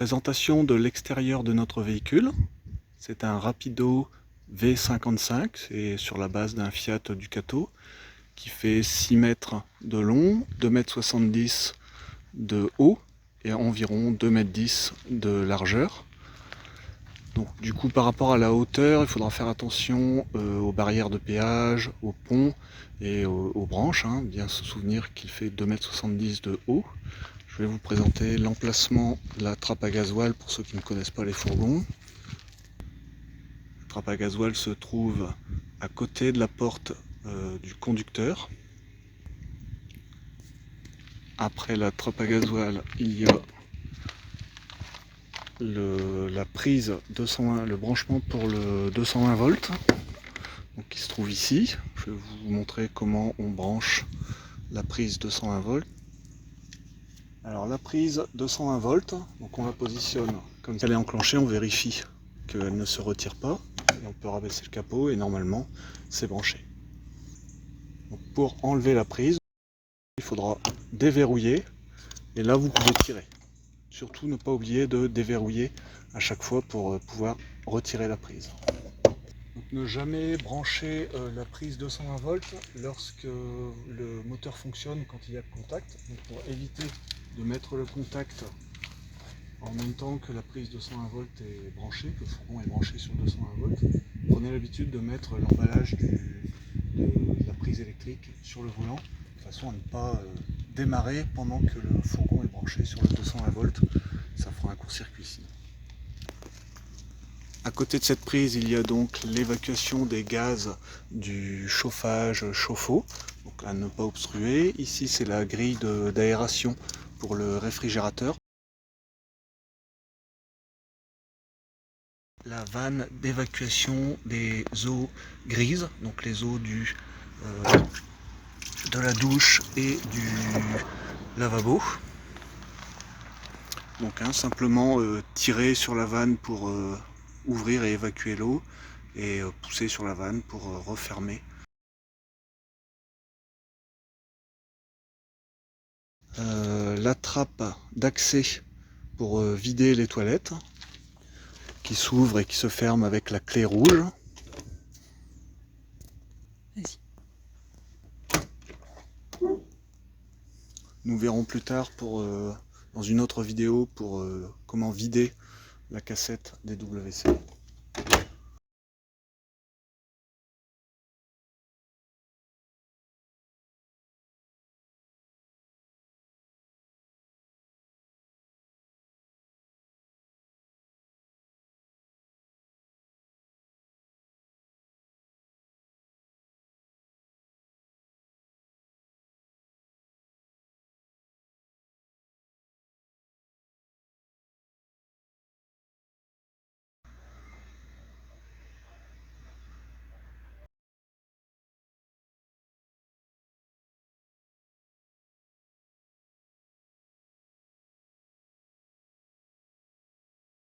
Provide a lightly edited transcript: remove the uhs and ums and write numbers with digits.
Présentation de l'extérieur de notre véhicule. C'est un Rapido V55, c'est sur la base d'un Fiat Ducato qui fait 6 mètres de long, 2,70 m de haut et environ 2,10 m de largeur. Donc du coup par rapport à la hauteur, il faudra faire attention aux barrières de péage, aux ponts et aux branches, bien se souvenir qu'il fait 2,70 m de haut. Je vais vous présenter l'emplacement de la trappe à gasoil pour ceux qui ne connaissent pas les fourgons. La trappe à gasoil se trouve à côté de la porte du conducteur. Après la trappe à gasoil, il y a la prise 220, le branchement pour le 220 volts, donc qui se trouve ici. Je vais vous montrer comment on branche la prise 220 volts. Alors la prise 220 volts, donc on la positionne comme elle est enclenchée, on vérifie qu'elle ne se retire pas, et on peut rabaisser le capot et normalement c'est branché. Donc pour enlever la prise, il faudra déverrouiller et là vous pouvez tirer. Surtout ne pas oublier de déverrouiller à chaque fois pour pouvoir retirer la prise. Donc ne jamais brancher la prise 220 volts lorsque le moteur fonctionne quand il y a contact. Donc pour éviter de mettre le contact en même temps que la prise 220 volts est branchée, que le fourgon est branché sur 220 volts, prenez l'habitude de mettre l'emballage de la prise électrique sur le volant, de façon à ne pas démarrer pendant que le fourgon est branché sur le 220 volts. Ça fera un court-circuit sinon. À côté de cette prise, il y a donc l'évacuation des gaz du chauffage chauffe-eau, donc à ne pas obstruer. Ici, c'est la grille d'aération pour le réfrigérateur. La vanne d'évacuation des eaux grises, donc les eaux de la douche et du lavabo. Donc simplement tirer sur la vanne pour ouvrir et évacuer l'eau et pousser sur la vanne pour refermer. La trappe d'accès pour vider les toilettes qui s'ouvre et qui se ferme avec la clé rouge. Nous verrons plus tard dans une autre vidéo pour comment vider la cassette des WC.